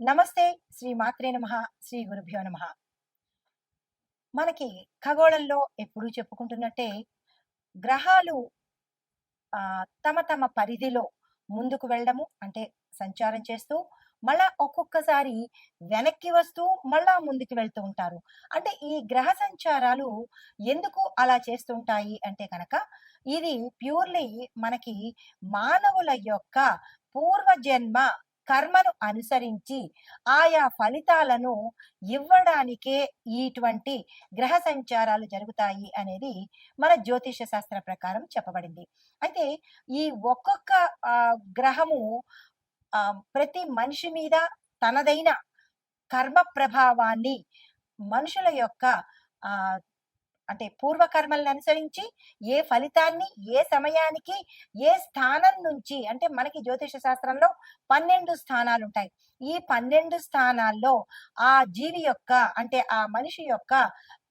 నమస్తే. శ్రీ మాత్రే నమః. శ్రీ గురుభ్యో నమః. మనకి ఖగోళంలో ఎప్పుడూ చెప్పుకుంటున్నట్టే గ్రహాలు తమ తమ పరిధిలో ముందుకు వెళ్ళడము అంటే సంచారం చేస్తూ, మళ్ళా ఒక్కొక్కసారి వెనక్కి వస్తూ, మళ్ళా ముందుకు వెళ్తూ ఉంటారు. అంటే ఈ గ్రహ సంచారాలు ఎందుకు అలా చేస్తుంటాయి అంటే గనక, ఇది ప్యూర్‌లీ మనకి మానవుల యొక్క పూర్వజన్మ కర్మను అనుసరించి ఆయా ఫలితాలను ఇవ్వడానికే ఇటువంటి గ్రహ సంచారాలు జరుగుతాయి అనేది మన జ్యోతిష శాస్త్ర ప్రకారం చెప్పబడింది. అయితే ఈ ఒక్కొక్క గ్రహము ప్రతి మనిషి మీద తనదైన కర్మ ప్రభావాన్ని మనుషుల యొక్క ఆహ్, అంటే పూర్వకర్మలను అనుసరించి ఏ ఫలితాన్ని, ఏ సమయానికి, ఏ స్థానం నుంచి అంటే మనకి జ్యోతిష శాస్త్రంలో 12 స్థానాలుంటాయి. ఈ 12 స్థానాల్లో ఆ జీవి యొక్క అంటే ఆ మనిషి యొక్క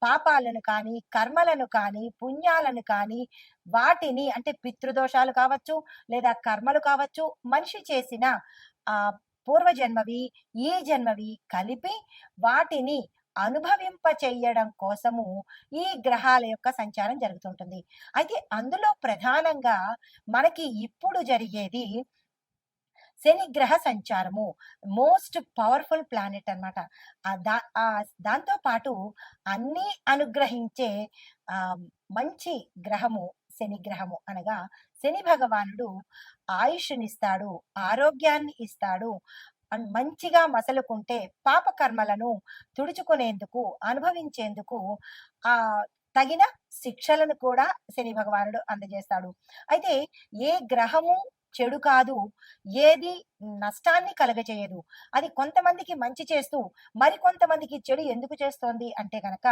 పాపాలను కానీ, కర్మలను కానీ, పుణ్యాలను కానీ, వాటిని అంటే పితృదోషాలు కావచ్చు, లేదా కర్మలు కావచ్చు, మనిషి చేసిన ఆహ్, పూర్వజన్మవి, ఈ జన్మవి కలిపి వాటిని అనుభవింప చెయ్యడం కోసము ఈ గ్రహాల యొక్క సంచారం జరుగుతుంటుంది. అయితే అందులో ప్రధానంగా మనకి ఇప్పుడు జరిగేది శని గ్రహ సంచారము. మోస్ట్ పవర్‌ఫుల్ ప్లానెట్ అన్నమాట. దాంతో పాటు అన్నీ అనుగ్రహించే మంచి గ్రహము శని గ్రహము. అనగా శని భగవానుడు ఆయుష్‌నిస్తాడు, ఆరోగ్యాన్ని ఇస్తాడు. మంచిగా మసలుకుంటే పాపకర్మలను తుడుచుకునేందుకు, అనుభవించేందుకు తగిన శిక్షలను కూడా శని భగవానుడు అందజేస్తాడు. అయితే ఏ గ్రహము చెడు కాదు. ఏది నష్టాన్ని కలగజేయదు. అది కొంతమందికి మంచి చేస్తూ, మరికొంతమందికి చెడు ఎందుకు చేస్తోంది అంటే గనక,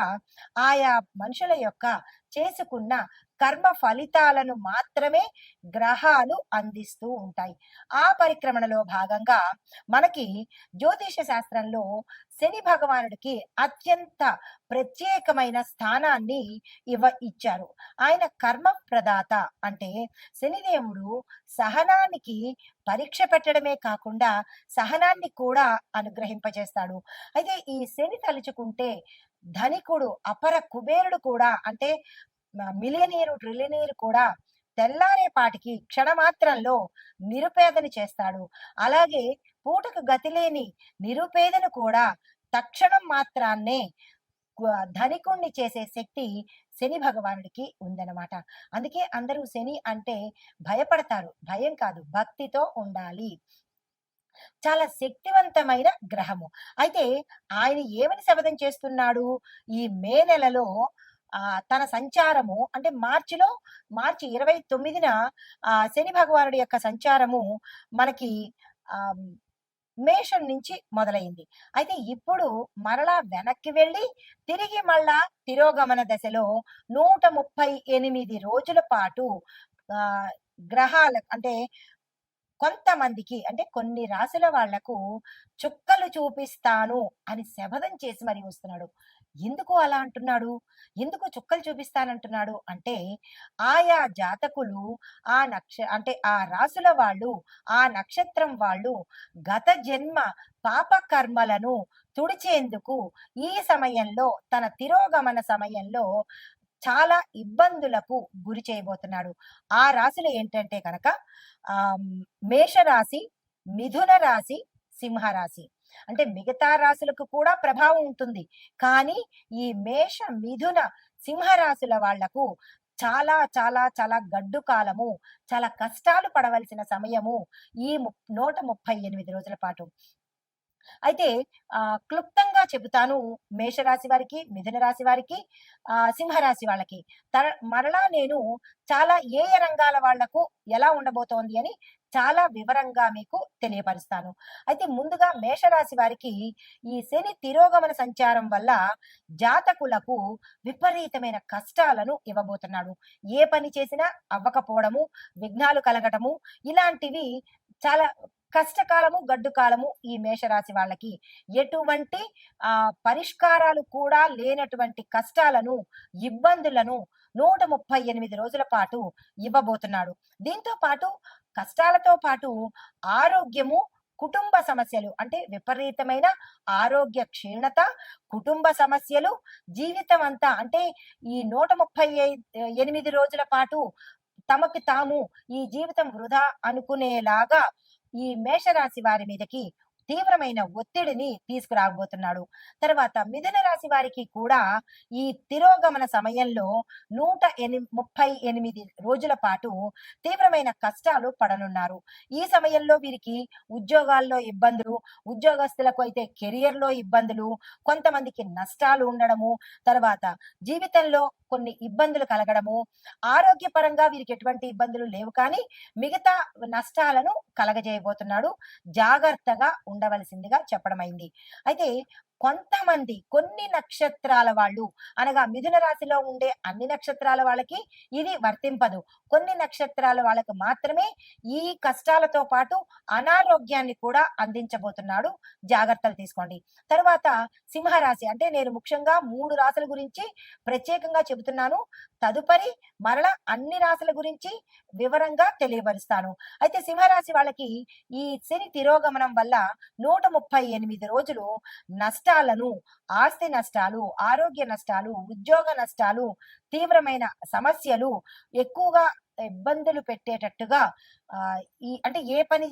ఆయా మనుషుల యొక్క చేసుకున్న కర్మ ఫలితాలను మాత్రమే గ్రహాలు అందిస్తూ ఉంటాయి. ఆ పరిక్రమణలో భాగంగా మనకి జ్యోతిష శాస్త్రంలో శని భగవానుడికి అత్యంత ప్రత్యేకమైన స్థానాన్ని ఇచ్చారు. ఆయన కర్మ ప్రదాత అంటే శనిదేవుడు సహనానికి పరీక్ష పెట్టడమే కాకుండా సహనాన్ని కూడా అనుగ్రహింపజేస్తాడు. అయితే ఈ శని తలుచుకుంటే ధనికుడు, అపర కుబేరుడు కూడా అంటే మిలియనీరు, ట్రిలియనీరు కూడా తెల్లారేపాటికి క్షణమాత్రంలో నిరుపేదని చేస్తాడు. అలాగే పూటకు గతిలేని నిరుపేదను కూడా తక్షణం మాత్రాన్నే ధనికుణ్ణి చేసే శక్తి శని భగవానుడికి ఉందన్నమాట. అందుకే అందరూ శని అంటే భయపడతారు. భయం కాదు, భక్తితో ఉండాలి. చాలా శక్తివంతమైన గ్రహము. అయితే ఆయన ఏమని శపథం చేస్తున్నాడు? ఈ మే నెలలో తన సంచారము అంటే మార్చి 29న శని భగవానుడి యొక్క సంచారము మనకి ఆహ్, మేషం నుంచి మొదలైంది. అయితే ఇప్పుడు మరలా వెనక్కి వెళ్ళి తిరిగి మళ్ళా తిరోగమన దశలో 138 రోజుల పాటు ఆహ్, అంటే కొంతమందికి అంటే కొన్ని రాశుల వాళ్లకు చుక్కలు చూపిస్తాను అని శపథం చేసి మరి వస్తున్నాడు. ఎందుకు అలా అంటున్నాడు? ఎందుకు చుక్కలు చూపిస్తానంటున్నాడు అంటే, ఆయా జాతకులు అంటే ఆ రాశుల వాళ్ళు, ఆ నక్షత్రం వాళ్ళు గత జన్మ పాప కర్మలను తుడిచేందుకు ఈ సమయంలో తన తిరోగమన సమయంలో చాలా ఇబ్బందులకు గురి చేయబోతున్నాడు. ఆ రాశులు ఏంటంటే కనుక మేషరాశి, మిథున రాశి, సింహరాశి. అంటే మిగతా రాశులకు కూడా ప్రభావం ఉంటుంది. కానీ ఈ మేష, మిథున, సింహరాశుల వాళ్లకు చాలా చాలా చాలా గడ్డు కాలము, చాలా కష్టాలు పడవలసిన సమయము ఈ 138 రోజుల పాటు. అయితే క్లుప్తంగా చెబుతాను మేషరాశి వారికి, మిథున రాశి వారికి, సింహరాశి వాళ్ళకి. మరలా నేను చాలా ఏ రంగాల వాళ్లకు ఎలా ఉండబోతోంది అని చాలా వివరంగా మీకు తెలియపరుస్తాను. అయితే ముందుగా మేషరాశి వారికి ఈ శని తిరోగమన సంచారం వల్ల జాతకులకు విపరీతమైన కష్టాలను ఇవ్వబోతున్నాడు. ఏ పని చేసినా అవ్వకపోవడము, విఘ్నాలు కలగటము ఇలాంటివి చాలా కష్టకాలము, గడ్డు కాలము ఈ మేషరాశి వాళ్ళకి. ఎటువంటి పరిష్కారాలు కూడా లేనటువంటి కష్టాలను, ఇబ్బందులను 138 రోజుల పాటు ఇవ్వబోతున్నాడు. దీంతో పాటు కష్టాలతో పాటు ఆరోగ్యము కుటుంబ సమస్యలు అంటే విపరీతమైన ఆరోగ్య క్షీణత, కుటుంబ సమస్యలు, జీవితం అంతా అంటే ఈ 138 రోజుల పాటు తమకి తాము ఈ జీవితం వృధా అనుకునేలాగా ఈ మేషరాశి వారి మీదకి తీవ్రమైన ఒత్తిడిని తీసుకురాబోతున్నాడు. తర్వాత మిథున రాశి వారికి కూడా ఈ తిరోగమన సమయంలో 138 రోజుల పాటు తీవ్రమైన కష్టాలు పడనున్నారు. ఈ సమయంలో వీరికి ఉద్యోగాల్లో ఇబ్బందులు, ఉద్యోగస్తులకు అయితే కెరియర్‌లో ఇబ్బందులు, కొంతమందికి నష్టాలు ఉండడము, తర్వాత జీవితంలో కొన్ని ఇబ్బందులు కలగడము, ఆరోగ్యపరంగా వీరికి ఎటువంటి ఇబ్బందులు లేవు కానీ మిగతా నష్టాలను కలగజేయబోతున్నాడు. జాగ్రత్తగా ఉండవలసిందిగా చెప్పడమైంది. అయితే కొంతమంది కొన్ని నక్షత్రాల వాళ్ళు అనగా మిథున రాశిలో ఉండే అన్ని నక్షత్రాల వాళ్ళకి ఇది వర్తింపదు. కొన్ని నక్షత్రాల వాళ్ళకి మాత్రమే ఈ కష్టాలతో పాటు అనారోగ్యాన్ని కూడా అందించబోతున్నాడు. జాగ్రత్తలు తీసుకోండి. తరువాత సింహరాశి అంటే నేను ముఖ్యంగా 3 రాశుల గురించి ప్రత్యేకంగా చెబుతున్నాను. తదుపరి మరలా అన్ని రాశుల గురించి వివరంగా తెలియపరుస్తాను. అయితే సింహరాశి వాళ్ళకి ఈ శని తిరోగమనం వల్ల 138 రోజులు నష్టాలను, ఆస్తి నష్టాలు, ఆరోగ్య నష్టాలు, ఉద్యోగ నష్టాలు, తీవ్రమైన సమస్యలు ఎక్కువగా ఇబ్బందులు పెట్టేటట్టుగా ఈ అంటే ఏ పని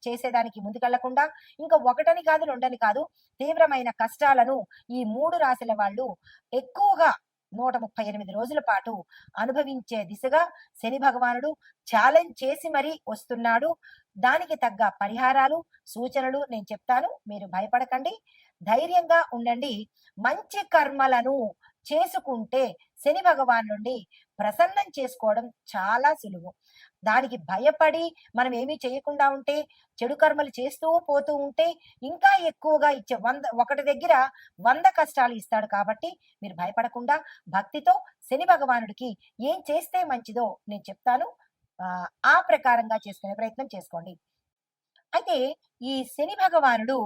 చేసేదానికి ముందుకెళ్లకుండా ఇంకా ఒకటని కాదు, రెండని కాదు తీవ్రమైన కష్టాలను ఈ 3 రాశుల వాళ్ళు ఎక్కువగా 138 రోజుల పాటు అనుభవించే దిశగా శని భగవానుడు ఛాలెంజ్ చేసి మరీ వస్తున్నాడు. దానికి తగ్గ పరిహారాలు, సూచనలు నేను చెప్తాను. మీరు భయపడకండి. ధైర్యంగా ఉండండి. మంచి కర్మలను చేసుకుంటే శని భగవాన్ నుండి ప్రసన్నం చేసుకోవడం చాలా సులువు. దానికి భయపడి మనం ఏమీ చేయకుండా ఉంటే, చెడు కర్మలు చేస్తూ పోతూ ఉంటే ఇంకా ఎక్కువగా ఇచ్చే ఒకటి దగ్గర 100 కష్టాలు ఇస్తాడు. కాబట్టి మీరు భయపడకుండా భక్తితో శని భగవానుడికి ఏం చేస్తే మంచిదో నేను చెప్తాను. ఆ ప్రకారంగా చేసుకునే ప్రయత్నం చేసుకోండి. అయితే ఈ శని భగవానుడు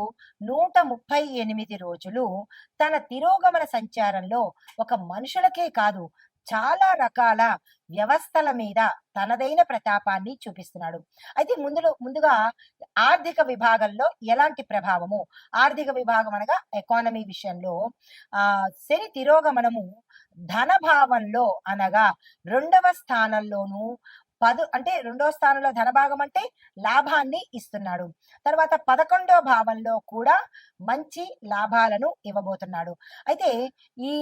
138 రోజులు తన తిరోగమన సంచారంలో ఒక మనుషులకే కాదు చాలా రకాల వ్యవస్థల మీద తనదైన ప్రతాపాన్ని చూపిస్తున్నాడు. అయితే ముందుగా ఆర్థిక విభాగంలో ఎలాంటి ప్రభావము, ఆర్థిక విభాగం అనగా ఎకానమీ విషయంలో శని తిరోగమనము ధన భావంలో అనగా 2వ స్థానంలోను అంటే 2వ స్థానంలో ధనభాగం అంటే లాభాన్ని ఇస్తున్నాడు. తర్వాత 11వ భావంలో కూడా మంచి లాభాలను ఇవ్వబోతున్నాడు. అయితే ఈ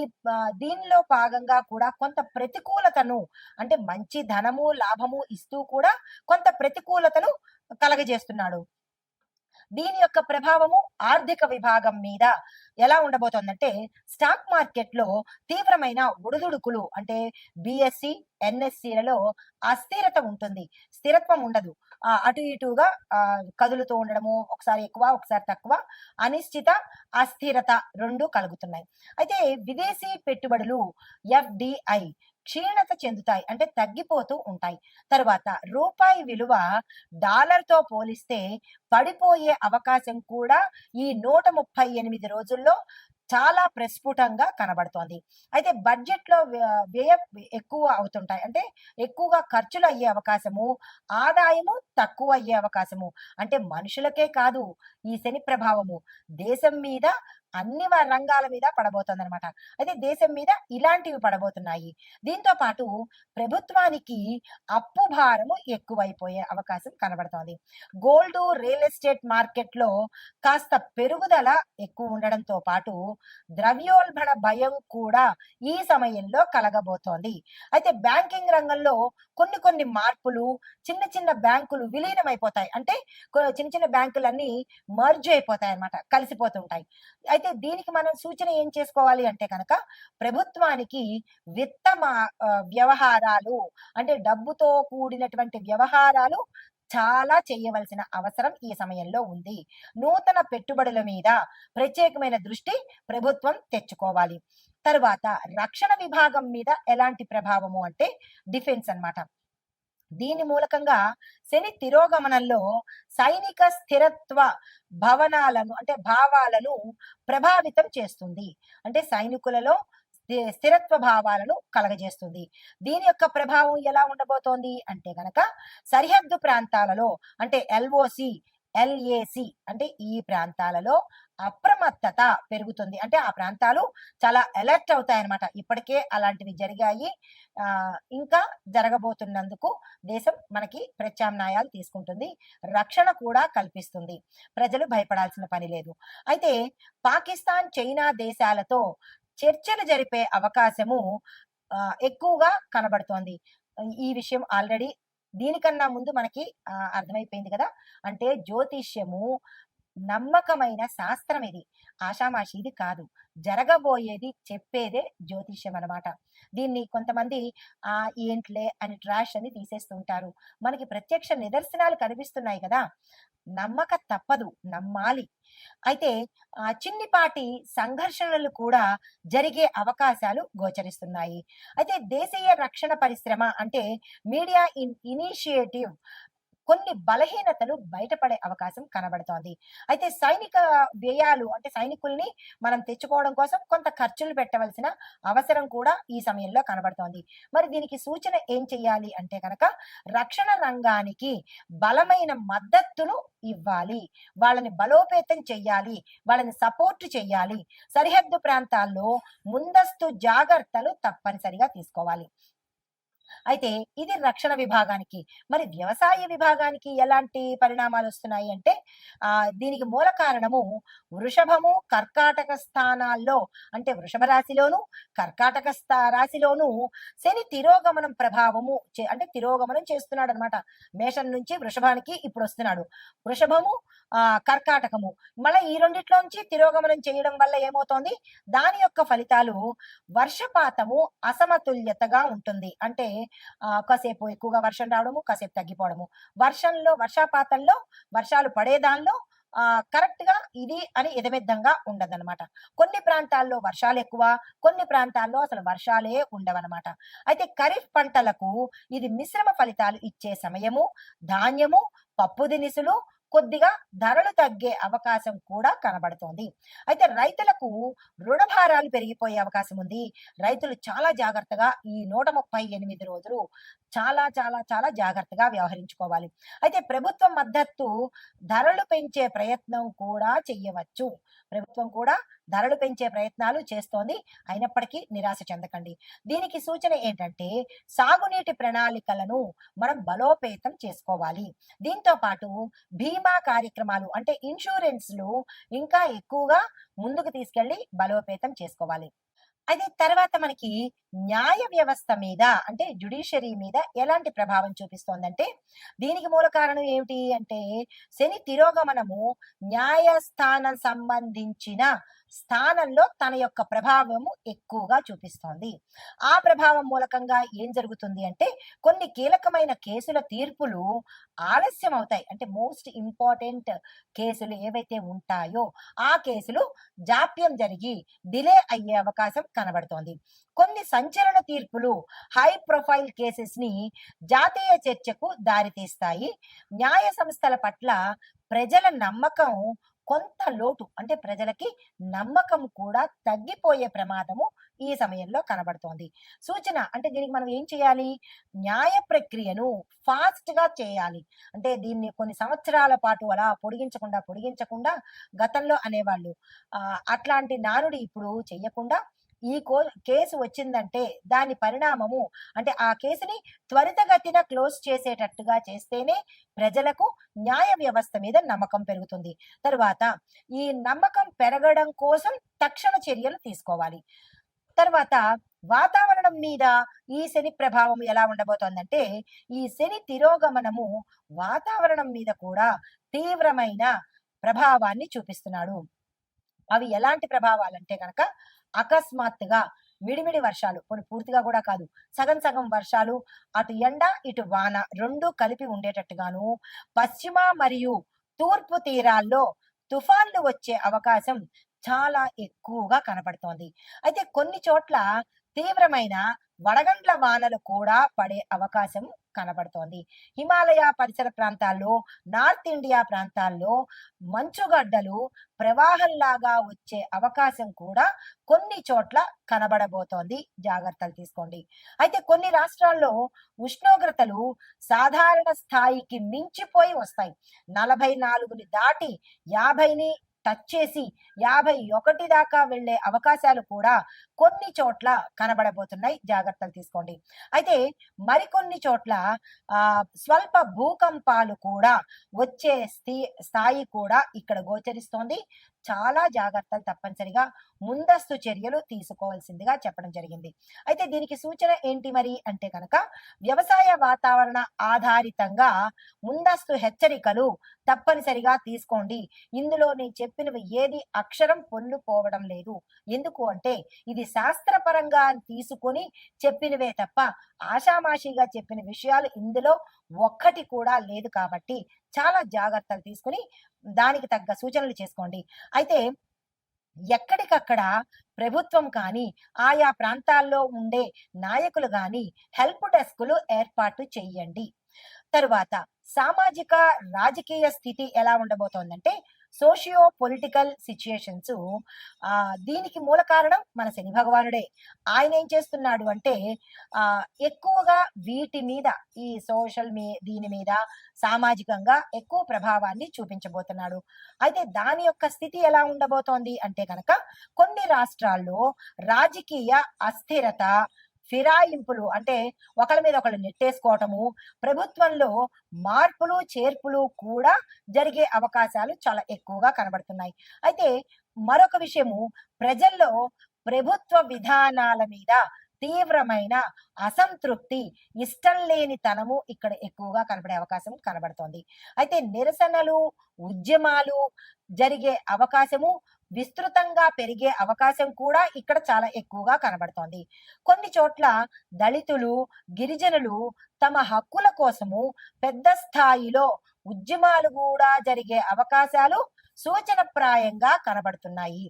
దీనిలో భాగంగా కూడా కొంత ప్రతికూలతను అంటే మంచి ధనము, లాభము ఇస్తూ కూడా కొంత ప్రతికూలతను కలగజేస్తున్నాడు. దీని యొక్క ప్రభావము ఆర్థిక విభాగం మీద ఎలా ఉండబోతోందంటే స్టాక్ మార్కెట్ లో తీవ్రమైన ఒడిదుడుకులు అంటే బిఎస్సి, ఎన్ఎస్సిలలో అస్థిరత ఉంటుంది. స్థిరత్వం ఉండదు. అటు ఇటుగా కదులుతూ ఉండడము, ఒకసారి ఎక్కువ ఒకసారి తక్కువ, అనిశ్చిత, అస్థిరత 2 కలుగుతున్నాయి. అయితే విదేశీ పెట్టుబడులు ఎఫ్డిఐ క్షీణత చెందుతాయి అంటే తగ్గిపోతూ ఉంటాయి. తర్వాత రూపాయి విలువ డాలర్తో పోలిస్తే పడిపోయే అవకాశం కూడా ఈ 138 రోజుల్లో చాలా ప్రస్ఫుటంగా కనబడుతోంది. అయితే బడ్జెట్ లో వ్యయం ఎక్కువ అవుతుంటాయి అంటే ఎక్కువగా ఖర్చులు అయ్యే అవకాశము, ఆదాయము తక్కువ అయ్యే అవకాశము. అంటే మనుషులకే కాదు ఈ శని ప్రభావము దేశం మీద అన్ని రంగాల మీద పడబోతుంది అనమాట. అయితే దేశం మీద ఇలాంటివి పడబోతున్నాయి. దీంతో పాటు ప్రభుత్వానికి అప్పు భారము ఎక్కువైపోయే అవకాశం కనబడుతోంది. గోల్డ్, రియల్ ఎస్టేట్ మార్కెట్ లో కాస్త పెరుగుదల ఎక్కువ ఉండడంతో పాటు ద్రవ్యోల్బణ భయం కూడా ఈ సమయంలో కలగబోతోంది. అయితే బ్యాంకింగ్ రంగంలో కొన్ని మార్పులు, చిన్న చిన్న బ్యాంకులు విలీనమైపోతాయి అంటే చిన్న చిన్న బ్యాంకులన్నీ మర్జ్ అయిపోతాయి అన్నమాట, కలిసిపోతుంటాయి. అయితే దీనికి మనం సూచన ఏం చేసుకోవాలి అంటే కనుక ప్రభుత్వానికి విత్త వ్యవహారాలు అంటే డబ్బుతో కూడినటువంటి వ్యవహారాలు చాలా చేయవలసిన అవసరం ఈ సమయంలో ఉంది. నూతన పెట్టుబడుల మీద ప్రత్యేకమైన దృష్టి ప్రభుత్వం తెచ్చుకోవాలి. తరువాత రక్షణ విభాగం మీద ఎలాంటి ప్రభావము అంటే డిఫెన్స్ అన్నమాట. దీని మూలకంగా శని తిరోగమనంలో సైనిక స్థిరత్వ భవనాలను అంటే భావాలను ప్రభావితం చేస్తుంది. అంటే సైనికులలో స్థిరత్వ భావాలను కలగజేస్తుంది. దీని యొక్క ప్రభావం ఎలా ఉండబోతోంది అంటే గనక సరిహద్దు ప్రాంతాలలో అంటే ఎల్ఓసి LAC అంటే ఈ ప్రాంతాలలో అప్రమత్తత పెరుగుతుంది. అంటే ఆ ప్రాంతాలు చాలా అలర్ట్ అవుతాయన్నమాట. ఇప్పటికే అలాంటివి జరిగాయి. ఇంకా జరగబోతున్నందుకు దేశం మనకి ప్రత్యామ్నాయాలు తీసుకుంటుంది. రక్షణ కూడా కల్పిస్తుంది. ప్రజలు భయపడాల్సిన పని లేదు. అయితే పాకిస్తాన్, చైనా దేశాలతో చర్చలు జరిపే అవకాశము ఎక్కువగా కనబడుతోంది. ఈ విషయం ఆల్రెడీ దీనికన్నా ముందు మనకి అర్థమైపోయింది కదా! అంటే జ్యోతిష్యము నమ్మకమైన శాస్త్రం ఇది. ఆషామాషీది కాదు. జరగబోయేది చెప్పేదే జ్యోతిష్యం అనమాట. దీన్ని కొంతమంది ఏంటిలే అని ట్రాష్ అని తీసేస్తుంటారు. మనకి ప్రత్యక్ష నిదర్శనాలు కనిపిస్తున్నాయి కదా! నమ్మక తప్పదు. నమ్మాలి. అయితే చిన్నిపాటి సంఘర్షణలు కూడా జరిగే అవకాశాలు గోచరిస్తున్నాయి. అయితే దేశీయ రక్షణ పరిశ్రమ అంటే మీడియా ఇనిషియేటివ్ కొన్ని బలహీనతలు బయటపడే అవకాశం కనబడుతోంది. అయితే సైనిక వ్యయాలు అంటే సైనికుల్ని మనం తెచ్చుకోవడం కోసం కొంత ఖర్చులు పెట్టవలసిన అవసరం కూడా ఈ సమయంలో కనబడుతోంది. మరి దీనికి సూచన ఏం చెయ్యాలి అంటే కనుక రక్షణ రంగానికి బలమైన మద్దతును ఇవ్వాలి. వాళ్ళని బలోపేతం చెయ్యాలి. వాళ్ళని సపోర్ట్ చెయ్యాలి. సరిహద్దు ప్రాంతాల్లో ముందస్తు జాగ్రత్తలు తప్పనిసరిగా తీసుకోవాలి. అయితే ఇది రక్షణ విభాగానికి. మరి వ్యవసాయ విభాగానికి ఎలాంటి పరిణామాలు వస్తున్నాయి అంటే దీనికి మూల కారణము వృషభము, కర్కాటక స్థానాల్లో అంటే వృషభ రాశిలోను, కర్కాటక రాశిలోను శని తిరోగమనం ప్రభావము అంటే తిరోగమనం చేస్తున్నాడు అనమాట. మేషం నుంచి వృషభానికి ఇప్పుడు వస్తున్నాడు. వృషభము, కర్కాటకము మళ్ళీ ఈ రెండిట్లోంచి తిరోగమనం చేయడం వల్ల ఏమవుతోంది? దాని యొక్క ఫలితాలు వర్షపాతము అసమతుల్యతగా ఉంటుంది. అంటే కాసేపు ఎక్కువగా వర్షం రావడము, కాసేపు తగ్గిపోవడము. వర్షపాతంలో వర్షాలు పడేదానిలో కరెక్ట్ గా ఇది అని ఎదమిద్దంగా ఉండదన్నమాట. కొన్ని ప్రాంతాల్లో వర్షాలు ఎక్కువ, కొన్ని ప్రాంతాల్లో అసలు వర్షాలే ఉండవన్నమాట. అయితే ఖరీఫ్ పంటలకు ఇది మిశ్రమ ఫలితాలు ఇచ్చే సమయము. ధాన్యము, పప్పు దినుసులు కొద్దిగా ధరలు తగ్గే అవకాశం కూడా కనబడుతోంది. అయితే రైతులకు రుణభారాలు పెరిగిపోయే అవకాశం ఉంది. రైతులు చాలా జాగ్రత్తగా ఈ 138 రోజులు చాలా చాలా చాలా జాగ్రత్తగా వ్యవహరించుకోవాలి. అయితే ప్రభుత్వం మద్దతు ధరలు పెంచే ప్రయత్నం కూడా చెయ్యవచ్చు. ప్రభుత్వం కూడా ధరలు పెంచే ప్రయత్నాలు చేస్తోంది. అయినప్పటికీ నిరాశ చెందకండి. దీనికి సూచన ఏంటంటే సాగునీటి ప్రణాళికలను మనం బలోపేతం చేసుకోవాలి. దీంతో పాటు బీమా కార్యక్రమాలు అంటే ఇన్సూరెన్స్లు ఇంకా ఎక్కువగా ముందుకు తీసుకెళ్లి బలోపేతం చేసుకోవాలి. అయితే తర్వాత మనకి న్యాయ వ్యవస్థ మీద అంటే జ్యుడిషియరీ మీద ఎలాంటి ప్రభావం చూపిస్తోందంటే దీనికి మూల కారణం ఏమిటి అంటే శని తిరోగమనము న్యాయస్థానం సంబంధించిన స్థానంలో తన యొక్క ప్రభావము ఎక్కువగా చూపిస్తోంది. ఆ ప్రభావం మూలకంగా ఏం జరుగుతుంది అంటే కొన్ని కీలకమైన కేసుల తీర్పులు ఆలస్యం అవుతాయి. అంటే మోస్ట్ ఇంపార్టెంట్ కేసులు ఏవైతే ఉంటాయో ఆ కేసులు జాప్యం జరిగి డిలే అయ్యే అవకాశం కనబడుతోంది. కొన్ని సంచలన తీర్పులు హై ప్రొఫైల్ కేసెస్ ని జాతీయ చర్చకు దారితీస్తాయి. న్యాయ సంస్థల పట్ల ప్రజల నమ్మకం కొంత లోటు అంటే ప్రజలకి నమ్మకం కూడా తగ్గిపోయే ప్రమాదము ఈ సమయంలో కనబడుతోంది. సూచన అంటే దీనికి మనం ఏం చేయాలి? న్యాయ ప్రక్రియను ఫాస్ట్ గా చేయాలి. అంటే దీన్ని కొన్ని సంవత్సరాల పాటు అలా పొడిగించకుండా గతంలో అనేవాళ్ళు అట్లాంటి నానుడి ఇప్పుడు చెయ్యకుండా ఈ కేసు వచ్చిందంటే దాని పరిణామము అంటే ఆ కేసుని త్వరితగతిన క్లోజ్ చేసేటట్టుగా చేస్తేనే ప్రజలకు న్యాయ వ్యవస్థ మీద నమ్మకం పెరుగుతుంది. తరువాత ఈ నమ్మకం పెరగడం కోసం తక్షణ చర్యలు తీసుకోవాలి. తర్వాత వాతావరణం మీద ఈ శని ప్రభావం ఎలా ఉండబోతోందంటే ఈ శని తిరోగమనము వాతావరణం మీద కూడా తీవ్రమైన ప్రభావాన్ని చూపిస్తున్నాడు. అవి ఎలాంటి ప్రభావాలంటే కనుక అకస్మాత్తుగా మిడిమిడి వర్షాలు, కొన్ని పూర్తిగా కూడా కాదు, సగం సగం వర్షాలు, అటు ఎండ ఇటు వాన రెండు కలిపి ఉండేటట్టుగాను, పశ్చిమ మరియు తూర్పు తీరాల్లో తుఫాన్లు వచ్చే అవకాశం చాలా ఎక్కువగా కనపడుతోంది. అయితే కొన్ని చోట్ల తీవ్రమైన వడగండ్ల వానలు కూడా పడే అవకాశం కనబడుతోంది. హిమాలయ పరిసర ప్రాంతాల్లో, నార్త్ ఇండియా ప్రాంతాల్లో మంచుగడ్డలు ప్రవాహంలాగా వచ్చే అవకాశం కూడా కొన్ని చోట్ల కనబడబోతోంది. జాగ్రత్తలు తీసుకోండి. అయితే కొన్ని రాష్ట్రాల్లో ఉష్ణోగ్రతలు సాధారణ స్థాయికి మించిపోయి వస్తాయి. 44ని దాటి 50ని టచ్ చేసి 51 దాకా వెళ్ళే అవకాశాలు కూడా కొన్ని చోట్ల కనబడబోతున్నాయి. జాగ్రత్తలు తీసుకోండి. అయితే మరికొన్ని చోట్ల స్వల్ప భూకంపాలు కూడా వచ్చే స్థాయి కూడా ఇక్కడ గోచరిస్తోంది. చాలా జాగ్రత్తలు తప్పనిసరిగా ముందస్తు చర్యలు తీసుకోవాల్సిందిగా చెప్పడం జరిగింది. అయితే దీనికి సూచన ఏంటి మరి అంటే కనుక వ్యవసాయ వాతావరణ ఆధారితంగా ముందస్తు హెచ్చరికలు తప్పనిసరిగా తీసుకోండి. ఇందులో నేను చెప్పినవి ఏది అక్షరం పొల్లుపోవడం లేదు. ఎందుకు అంటే ఇది శాస్త్రపరంగా తీసుకొని చెప్పినవే తప్ప ఆషామాషిగా చెప్పిన విషయాలు ఇందులో ఒక్కటి కూడా లేదు కాబట్టి చాలా జాగ్రత్తలు తీసుకుని దానికి తగ్గ సూచనలు చేసుకోండి. అయితే ఎక్కడికక్కడ ప్రభుత్వం కానీ, ఆయా ప్రాంతాల్లో ఉండే నాయకులు గాని హెల్ప్ డెస్కులు ఏర్పాటు చెయ్యండి. తరువాత సామాజిక రాజకీయ స్థితి ఎలా ఉండబోతోందంటే సోషియో పొలిటికల్ సిచ్యుయేషన్స్ దీనికి మూల కారణం మన శని భగవానుడే. ఆయన ఏం చేస్తున్నాడు అంటే ఎక్కువగా వీటి మీద ఈ దీని మీద సామాజికంగా ఎక్కువ ప్రభావాన్ని చూపించబోతున్నాడు. అయితే దాని యొక్క స్థితి ఎలా ఉండబోతోంది అంటే కనుక కొన్ని రాష్ట్రాల్లో రాజకీయ అస్థిరత, ఫిరాయింపులు అంటే ఒకళ్ళ మీద ఒకళ్ళు నెట్టేసుకోవటము, ప్రభుత్వంలో మార్పులు చేర్పులు కూడా జరిగే అవకాశాలు చాలా ఎక్కువగా కనబడుతున్నాయి. అయితే మరొక విషయము, ప్రజల్లో ప్రభుత్వ విధానాల మీద తీవ్రమైన అసంతృప్తి, ఇష్టం లేని తనము ఇక్కడ ఎక్కువగా కనబడే అవకాశం కనబడుతోంది. అయితే నిరసనలు, ఉద్యమాలు జరిగే అవకాశము, విస్తృతంగా పెరిగే అవకాశం కూడా ఇక్కడ చాలా ఎక్కువగా కనబడుతోంది. కొన్ని చోట్ల దళితులు, గిరిజనులు తమ హక్కుల కోసము పెద్ద స్థాయిలో ఉద్యమాలు కూడా జరిగే అవకాశాలు సూచనప్రాయంగా కనబడుతున్నాయి.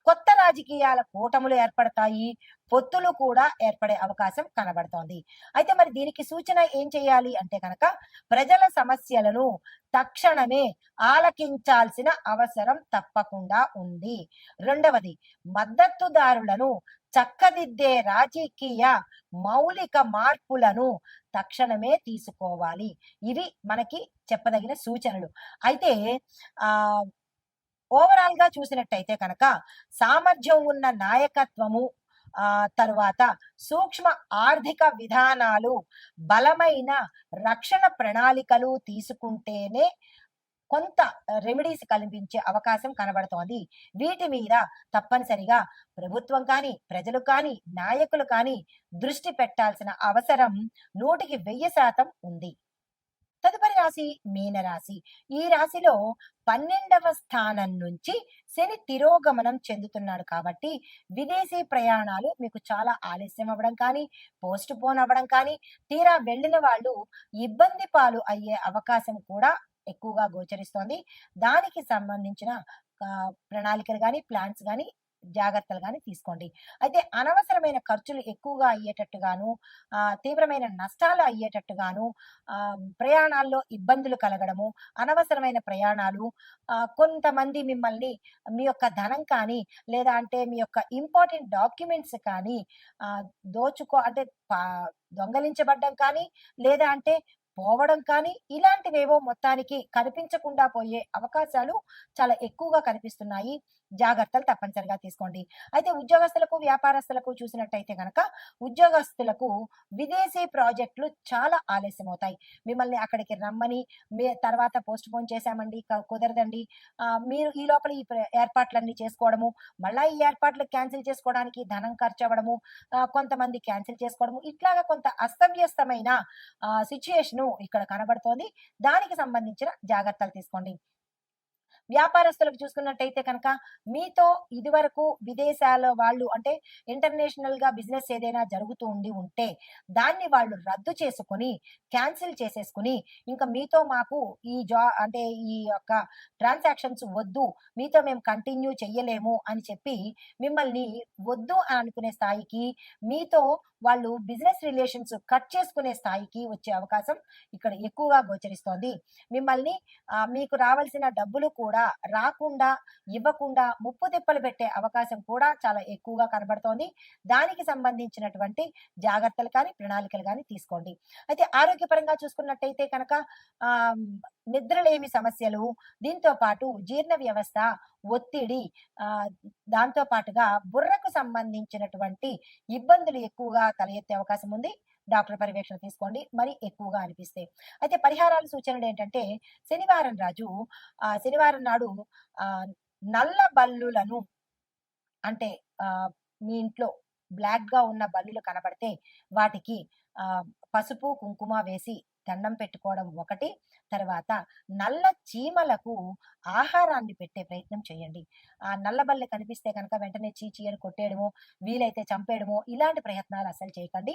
కొత్త రాజకీయాల కూటములు ఏర్పడతాయి, పొత్తులు కూడా ఏర్పడే అవకాశం కనబడుతోంది. అయితే మరి దీనికి సూచన ఏం చేయాలి అంటే కనుక ప్రజల సమస్యలను తక్షణమే ఆలకించాల్సిన అవసరం తప్పకుండా ఉంది. రెండవది, మద్దతుదారులను చక్కదిద్దే రాజకీయ మౌలిక మార్పులను తక్షణమే తీసుకోవాలి. ఇవి మనకి చెప్పదగిన సూచనలు. అయితే ఆ ఓవరాల్ గా చూసినట్టయితే కనుక సామర్థ్యం ఉన్న నాయకత్వము, తరువాత సూక్ష్మ ఆర్థిక విధానాలు, బలమైన రక్షణ ప్రణాళికలు తీసుకుంటేనే కొంత రెమెడీస్ కల్పించే అవకాశం కనబడుతోంది. వీటి మీద తప్పనిసరిగా ప్రభుత్వం కానీ, ప్రజలు కానీ, నాయకులు కానీ దృష్టి పెట్టాల్సిన అవసరం 100% ఉంది. తదుపరి రాశి మీనరాశి. ఈ రాశిలో 12వ స్థానం నుంచి శని తిరోగమనం చెందుతున్నాడు కాబట్టి విదేశీ ప్రయాణాలు మీకు చాలా ఆలస్యం అవ్వడం కానీ, పోస్ట్ పోన్ అవ్వడం కానీ, తీరా వెళ్ళిన వాళ్ళు ఇబ్బంది పాలు అయ్యే అవకాశం కూడా ఎక్కువగా గోచరిస్తోంది. దానికి సంబంధించిన ప్రణాళికలు కానీ, ప్లాన్స్ కానీ, జాగ్రత్తలు కానీ తీసుకోండి. అయితే అనవసరమైన ఖర్చులు ఎక్కువగా అయ్యేటట్టుగాను, తీవ్రమైన నష్టాలు అయ్యేటట్టుగాను, ప్రయాణాల్లో ఇబ్బందులు కలగడము, అనవసరమైన ప్రయాణాలు, కొంతమంది మిమ్మల్ని మీ యొక్క ధనం కానీ లేదా అంటే మీ యొక్క ఇంపార్టెంట్ డాక్యుమెంట్స్ కానీ అంటే దొంగలించబడ్డం కానీ లేదా అంటే పోవడం కానీ ఇలాంటివేవో మొత్తానికి కనిపించకుండా పోయే అవకాశాలు చాలా ఎక్కువగా కనిపిస్తున్నాయి. జాగ్రత్తలు తప్పనిసరిగా తీసుకోండి. అయితే ఉద్యోగస్తులకు, వ్యాపారస్తులకు చూసినట్టయితే కనుక ఉద్యోగస్తులకు విదేశీ ప్రాజెక్టులు చాలా ఆలస్యం అవుతాయి. మిమ్మల్ని అక్కడికి రమ్మని తర్వాత పోస్ట్ పోన్ చేశామండి, కుదరదండి, మీరు ఈ లోపల ఈ ఏర్పాట్లన్నీ చేసుకోవడము, మళ్ళా ఈ ఏర్పాట్లు క్యాన్సిల్ చేసుకోవడానికి ధనం ఖర్చు అవ్వడము, కొంతమంది క్యాన్సిల్ చేసుకోవడము, ఇట్లాగా కొంత అస్తవ్యస్తమైన సిచ్యుయేషన్ ఇక్కడ కనబడుతోంది. దానికి సంబంధించిన జాగ్రత్తలు తీసుకోండి. వ్యాపారస్తులకు చూసుకున్నట్టయితే కనుక మీతో ఇదివరకు విదేశాల వాళ్ళు అంటే ఇంటర్నేషనల్ గా బిజినెస్ ఏదైనా జరుగుతూ ఉంటే దాన్ని వాళ్ళు రద్దు చేసుకొని క్యాన్సిల్ చేసేసుకుని ఇంకా మీతో మాకు ఈ అంటే ఈ యొక్క ట్రాన్సాక్షన్స్ వద్దు, మీతో మేము కంటిన్యూ చెయ్యలేము అని చెప్పి మిమ్మల్ని వద్దు అని అనుకునే స్థాయికి, మీతో వాళ్ళు బిజినెస్ రిలేషన్స్ కట్ చేసుకునే స్థాయికి వచ్చే అవకాశం ఇక్కడ ఎక్కువగా గోచరిస్తోంది. మిమ్మల్ని మీకు రావాల్సిన డబ్బులు కూడా రాకుండా, ఇవ్వకుండా ముప్పు తిప్పలు పెట్టే అవకాశం కూడా చాలా ఎక్కువగా కనబడుతోంది. దానికి సంబంధించినటువంటి జాగ్రత్తలు కానీ, ప్రణాళికలు కానీ తీసుకోండి. అయితే ఆరోగ్యపరంగా చూసుకున్నట్టయితే కనుక నిద్రలేమి సమస్యలు, దీంతో పాటు జీర్ణ వ్యవస్థ, ఒత్తిడి, దాంతో పాటుగా బుర్రకు సంబంధించినటువంటి ఇబ్బందులు ఎక్కువగా తలెత్తే అవకాశం ఉంది. డాక్టర్ పర్యవేక్షణ తీసుకోండి మరి ఎక్కువగా అనిపిస్తే. అయితే పరిహారాలు సూచనలు ఏంటంటే శనివారం నాడు నల్ల బల్లులను అంటే మీ ఇంట్లో బ్లాక్ గా ఉన్న బల్లులు కనబడితే వాటికి పసుపు కుంకుమ వేసి దండం పెట్టుకోవడం ఒకటి. తర్వాత నల్ల చీమలకు ఆహారాన్ని పెట్టే ప్రయత్నం చేయండి. ఆ నల్ల బల్లి కనిపిస్తే కనుక వెంటనే చీచి అని కొట్టేయడమో, వీలైతే చంపేయడమో ఇలాంటి ప్రయత్నాలు అసలు చేయకండి.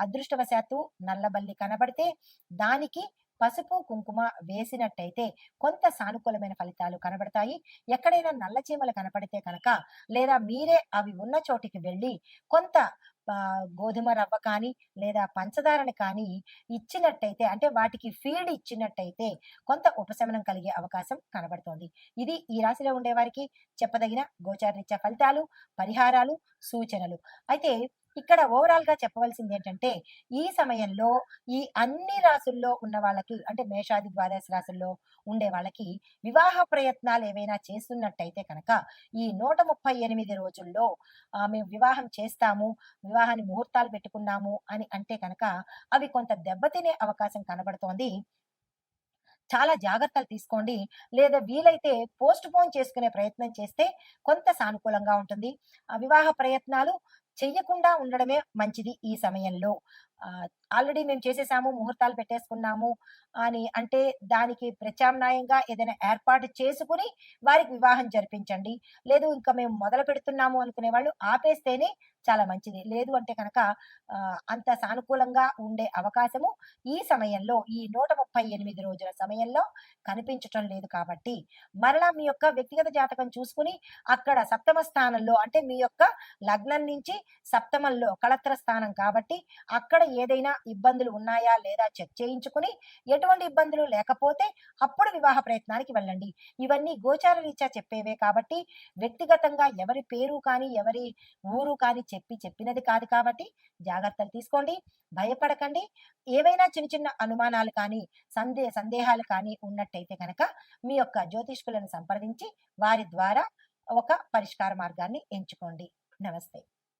అదృష్టవశాత్తు నల్ల బల్లి కనబడితే దానికి పసుపు కుంకుమ వేసినట్టయితే కొంత సానుకూలమైన ఫలితాలు కనబడతాయి. ఎక్కడైనా నల్ల చీమలు కనపడితే కనుక లేదా మీరే అవి ఉన్న చోటికి వెళ్ళి కొంత గోధుమ రవ్వ కానీ లేదా పంచదారని కానీ ఇచ్చినట్టయితే అంటే వాటికి ఫీడ్ ఇచ్చినట్టయితే కొంత ఉపశమనం కలిగే అవకాశం కనబడుతోంది. ఇది ఈ రాశిలో ఉండేవారికి చెప్పదగిన గోచారరీత్యా ఫలితాలు, పరిహారాలు, సూచనలు. అయితే ఇక్కడ ఓవరాల్ గా చెప్పవలసింది ఏంటంటే ఈ సమయంలో ఈ అన్ని రాసుల్లో ఉన్న వాళ్ళకి అంటే మేషాది ద్వాదశ రాశుల్లో ఉండే వాళ్ళకి వివాహ ప్రయత్నాలు ఏవైనా చేస్తున్నట్టయితే కనుక ఈ 138 రోజుల్లో మేము వివాహం చేస్తాము, వివాహాన్ని ముహూర్తాలు పెట్టుకున్నాము అని అంటే కనుక అవి కొంత దెబ్బతినే అవకాశం కనబడుతోంది. చాలా జాగ్రత్తలు తీసుకోండి. లేదా వీలైతే పోస్ట్ పోన్ చేసుకునే ప్రయత్నం చేస్తే కొంత సానుకూలంగా ఉంటుంది. వివాహ ప్రయత్నాలు చెయ్యకుండా ఉండడమే మంచిది ఈ సమయంలో. ఆల్రెడీ మేము చేసేసాము, ముహూర్తాలు పెట్టేసుకున్నాము అని అంటే దానికి ప్రత్యామ్నాయంగా ఏదైనా ఏర్పాటు చేసుకుని వారికి వివాహం జరిపించండి. లేదు ఇంకా మేము మొదలు పెడుతున్నాము అనుకునే వాళ్ళు ఆపేస్తేనే చాలా మంచిది. లేదు అంటే కనుక అంత సానుకూలంగా ఉండే అవకాశము ఈ సమయంలో ఈ 138 రోజుల సమయంలో కనిపించటం లేదు కాబట్టి మరలా మీ యొక్క వ్యక్తిగత జాతకం చూసుకుని అక్కడ సప్తమ స్థానంలో అంటే మీ యొక్క లగ్నం నుంచి సప్తమంలో కళత్ర స్థానం కాబట్టి అక్కడ ఏదైనా ఇబ్బందులు ఉన్నాయా లేదా చెక్ చేయించుకుని ఎటువంటి ఇబ్బందులు లేకపోతే అప్పుడు వివాహ ప్రయత్నానికి వెళ్ళండి. ఇవన్నీ గోచార రీత్యా చెప్పేవే కాబట్టి వ్యక్తిగతంగా ఎవరి పేరు కానీ ఎవరి ఊరు కానీ చెప్పినది కాదు కాబట్టి జాగ్రత్తలు తీసుకోండి, భయపడకండి. ఏవైనా చిన్న చిన్న అనుమానాలు కానీ సందేహాలు కానీ ఉన్నట్టయితే కనుక మీ యొక్క జ్యోతిష్కులను సంప్రదించి వారి ద్వారా ఒక పరిష్కార మార్గాన్ని ఎంచుకోండి. నమస్తే.